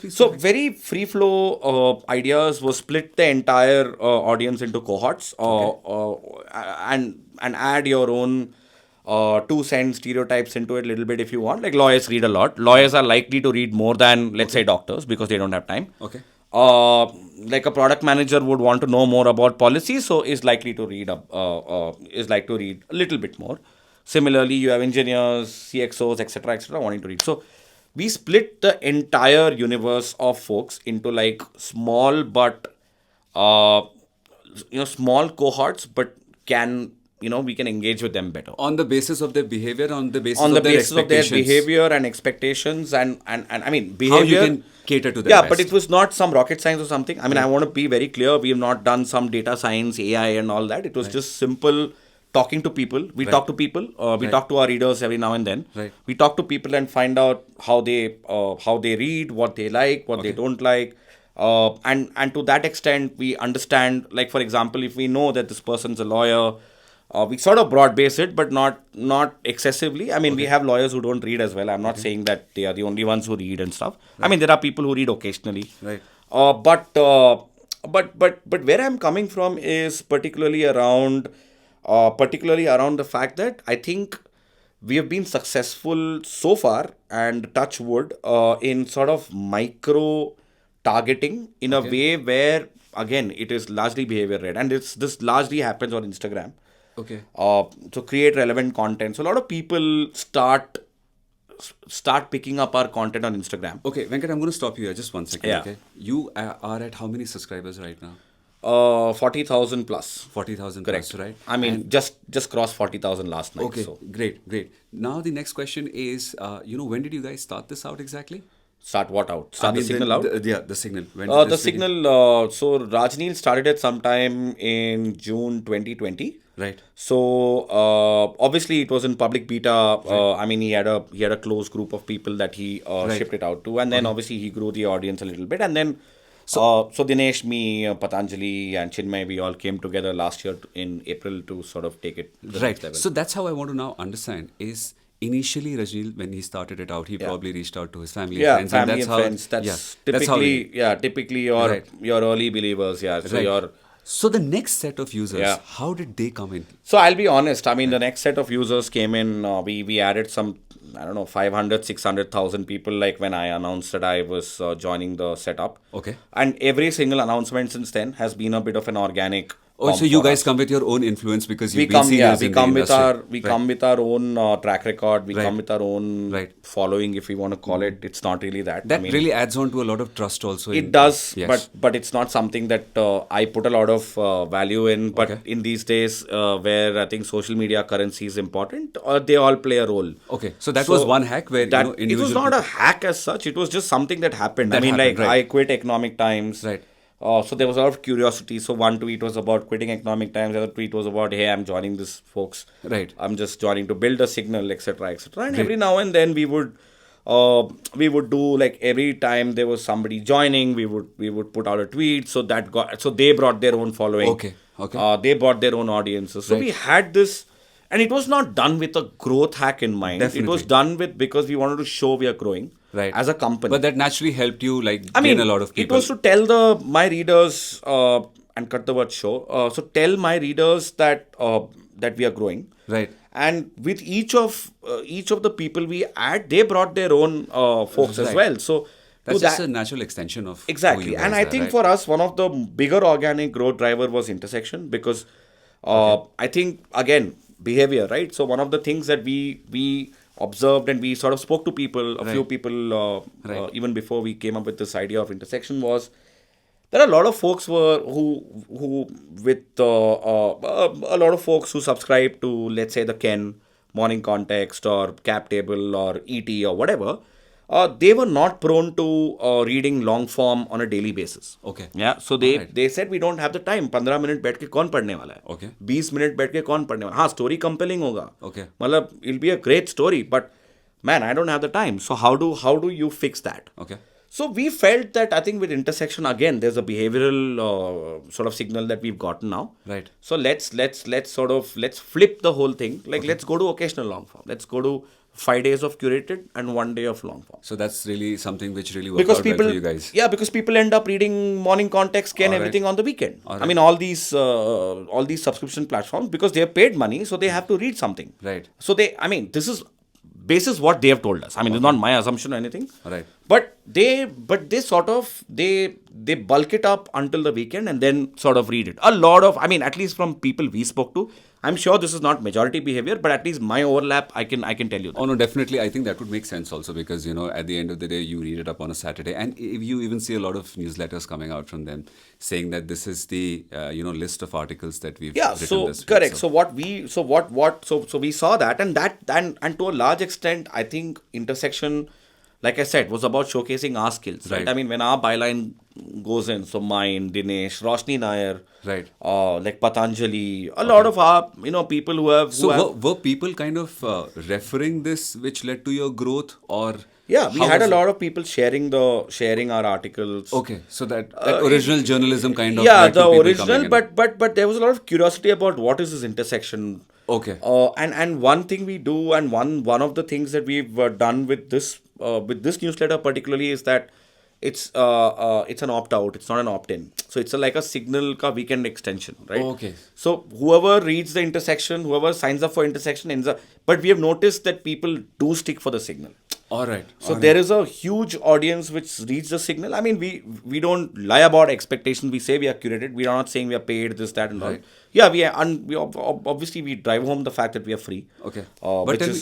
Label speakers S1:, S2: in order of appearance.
S1: So very free flow ideas was split the entire audience into cohorts
S2: Okay.
S1: and add your own 2 cent stereotypes into it a little bit if you want. Like lawyers read a lot. Lawyers are likely to read more than let's say
S2: Okay.
S1: doctors because they don't have time.
S2: Okay.
S1: Like a product manager would want to know more about policy, so is likely to read a little bit more. Similarly, you have engineers, CXOs, etc., wanting to read. So we split the entire universe of folks into like small but uh, small cohorts, but can we can engage with them better
S2: On the basis of their behavior, on the basis
S1: on the
S2: of their
S1: basis of their
S2: expectations,
S1: behavior and expectations and I mean
S2: how you
S1: behavior.
S2: can cater to them
S1: Yeah, but it
S2: best.
S1: was not some rocket science or something. I mean, I
S2: Right.
S1: want to be very clear. We have not done some data science, AI, and all that. It was
S2: Right.
S1: just simple talking to people. We
S2: Right.
S1: talk to people. We
S2: Right.
S1: talk to our readers every now and then.
S2: Right.
S1: We talk to people and find out how they read, what they like, what they
S2: Okay.
S1: don't like. And to that extent, we understand. Like for example, if we know that this person's a lawyer, we sort of broad base it, but not excessively. I mean, we
S2: Okay.
S1: have lawyers who don't read as well. I'm not
S2: Okay.
S1: saying that they are the only ones who read and stuff. I
S2: Right.
S1: mean, there are people who read occasionally.
S2: Right.
S1: But where I'm coming from is particularly around the fact that I think we have been successful so far, and touch wood, in sort of micro targeting in a
S2: Okay.
S1: way where again it is largely behavior led, and this largely happens on Instagram.
S2: Okay.
S1: To create relevant content, so a lot of people start picking up our content on Instagram.
S2: Okay, Venkat, I'm going to stop you here just 1 second.
S1: Yeah.
S2: Okay. You are at how many subscribers right now?
S1: 40,000 plus.
S2: 40,000
S1: Correct.
S2: plus, right?
S1: I mean,
S2: And
S1: just crossed 40,000 last night.
S2: okay,
S1: So
S2: great, great. Now the next question is, when did you guys start this out exactly?
S1: start what out?
S2: I
S1: Start the
S2: mean,
S1: signal out.
S2: yeah, the signal. When did
S1: The
S2: this begin?
S1: signal. So Rajneel started it sometime in June 2020.
S2: Right.
S1: So obviously it was in public beta.
S2: Right.
S1: I mean, he had a close group of people that he
S2: Right.
S1: shipped it out to, and then
S2: Okay.
S1: obviously he grew the audience a little bit, and then
S2: So,
S1: so Dinesh, me, Patanjali, and Chinmay, we all came together last year in April to sort of take it to the
S2: right.
S1: next level.
S2: So that's how I want to now understand is initially Rajnil, when he started it out, he
S1: Yeah.
S2: probably reached out to his family and
S1: Yeah,
S2: friends, and
S1: family
S2: that's
S1: and
S2: how,
S1: friends.
S2: yeah,
S1: That's
S2: that's how
S1: typically, yeah, typically your
S2: Right.
S1: your early believers. Yeah, so
S2: right.
S1: your
S2: So the next set of users,
S1: yeah.
S2: how did they come in?
S1: So I'll be honest. I mean, the next set of users came in. We added some, I don't know, 500, 600,000 people. Like when I announced that I was joining the setup,
S2: Okay.
S1: and every single announcement since then has been a bit of an organic.
S2: Oh, so
S1: bump
S2: you
S1: for
S2: guys
S1: us.
S2: come with your own influence because
S1: We
S2: you've been
S1: come, yeah,
S2: seniors
S1: we
S2: in the
S1: come with
S2: industry.
S1: our we
S2: Right.
S1: come with our own track record. We
S2: Right.
S1: come with our own
S2: Right.
S1: following, if we want to call it. It's not really that.
S2: That
S1: I mean,
S2: really adds on to a lot of trust also.
S1: it does,
S2: Yes.
S1: but it's not something that I put a lot of value in. But
S2: Okay.
S1: in these days, where I think social media currency is important, they all play a role.
S2: Okay, so that was one hack where
S1: that it
S2: individual
S1: was not a
S2: people.
S1: hack as such. It was just something that happened. I
S2: That
S1: mean,
S2: happened,
S1: like
S2: right.
S1: I quit Economic Times.
S2: Right.
S1: So there was a lot of curiosity. So one tweet was about quitting Economic Times. The other tweet was about, hey, I'm joining this, folks.
S2: Right.
S1: I'm just joining to build a signal, etc., etc. And
S2: Great.
S1: every now and then we would do, like, every time there was somebody joining, we would put out a tweet. So they brought their own following.
S2: Okay, okay.
S1: They brought their own audiences. So
S2: Right.
S1: we had this, and it was not done with a growth hack in mind. It was
S2: Definitely.
S1: done with because we wanted to show we are growing
S2: Right.
S1: as a company.
S2: But that naturally helped you
S1: I mean,
S2: gain a lot of
S1: it
S2: people.
S1: was to tell my readers, and cut the word show. So tell my readers that we are growing.
S2: Right.
S1: And with each of the people we add, they brought their own folks as
S2: Right.
S1: well. So
S2: That's
S1: to
S2: just
S1: that,
S2: a natural extension of who
S1: exactly.
S2: you
S1: And
S2: guys
S1: I
S2: are,
S1: think
S2: right?
S1: for us, one of the bigger organic growth driver was intersection, because I think, again, behavior, right? So one of the things that we observed, and we sort of spoke to people, a few
S2: Right.
S1: people,
S2: Right.
S1: even before we came up with this idea of intersection, was there are a lot of folks who with a lot of folks who subscribe to, let's say, the Ken, Morning Context, or Cap Table, or ET, or whatever. They were not prone to reading long form on a daily basis.
S2: Okay.
S1: Yeah, so
S2: Alright.
S1: they said we don't have the time. 15 minute बैठ के कौन पढ़ने वाला है?
S2: Okay.
S1: 20 minute बैठ के कौन पढ़ने वाला है? हाँ, story compelling होगा.
S2: Okay.
S1: मतलब it'll be a great story, but man, I don't have the time. So how do you fix that?
S2: Okay.
S1: So we felt that, I think, with intersection, again, there's a behavioral sort of signal that we've gotten now.
S2: Right.
S1: So let's flip the whole thing. Like, let's go to occasional long form. Let's go to 5 days of curated and 1 day of long form.
S2: So that's really something which really worked
S1: Because
S2: out well
S1: people,
S2: for you guys.
S1: yeah, because people end up reading morning context and
S2: All right.
S1: everything on the weekend.
S2: All
S1: I
S2: right.
S1: mean, all these subscription platforms, because they have paid money, so they have to read something.
S2: Right.
S1: So this is basis what they have told us. I mean, it's not my assumption or anything.
S2: All right.
S1: But they sort of they bulk it up until the weekend and then sort of read it. A lot of, I mean, at least from people we spoke to, I'm sure this is not majority behavior, but at least my overlap, I can tell you that.
S2: Oh no, definitely. I think that would make sense also because at the end of the day, you read it up on a Saturday, and if you even see a lot of newsletters coming out from them saying that this is the list of articles that we've
S1: Yeah,
S2: written
S1: so
S2: this week.
S1: correct. So we saw that, and to a large extent, I think intersection, like I said, was about showcasing our skills, right?
S2: Right.
S1: I mean, when our byline goes in, so mine, Dinesh, Roshni Nair,
S2: Right.
S1: like Patanjali, a lot of our people who have
S2: Were people kind of referring this, which led to your growth, or
S1: yeah, we
S2: how
S1: had a
S2: was it?
S1: lot of people sharing our articles.
S2: Okay, so that original journalism kind of
S1: Yeah,
S2: led to
S1: the
S2: people
S1: original,
S2: coming in.
S1: but there was a lot of curiosity about what is this intersection.
S2: Okay.
S1: And one thing we do, and one of the things that we've done with this newsletter particularly is that it's an opt out. It's not an opt in. So it's like a signal ka weekend extension, right?
S2: Oh, okay.
S1: So whoever reads the intersection, whoever signs up for intersection ends up. But we have noticed that people do stick for the signal.
S2: All right.
S1: So there is a huge audience which reads the signal. I mean, we don't lie about expectations. We say we are curated. We are not saying we are paid this, that, and all.
S2: Right.
S1: Yeah, we obviously we drive home the fact that we are free.
S2: Okay.
S1: But
S2: But tell me,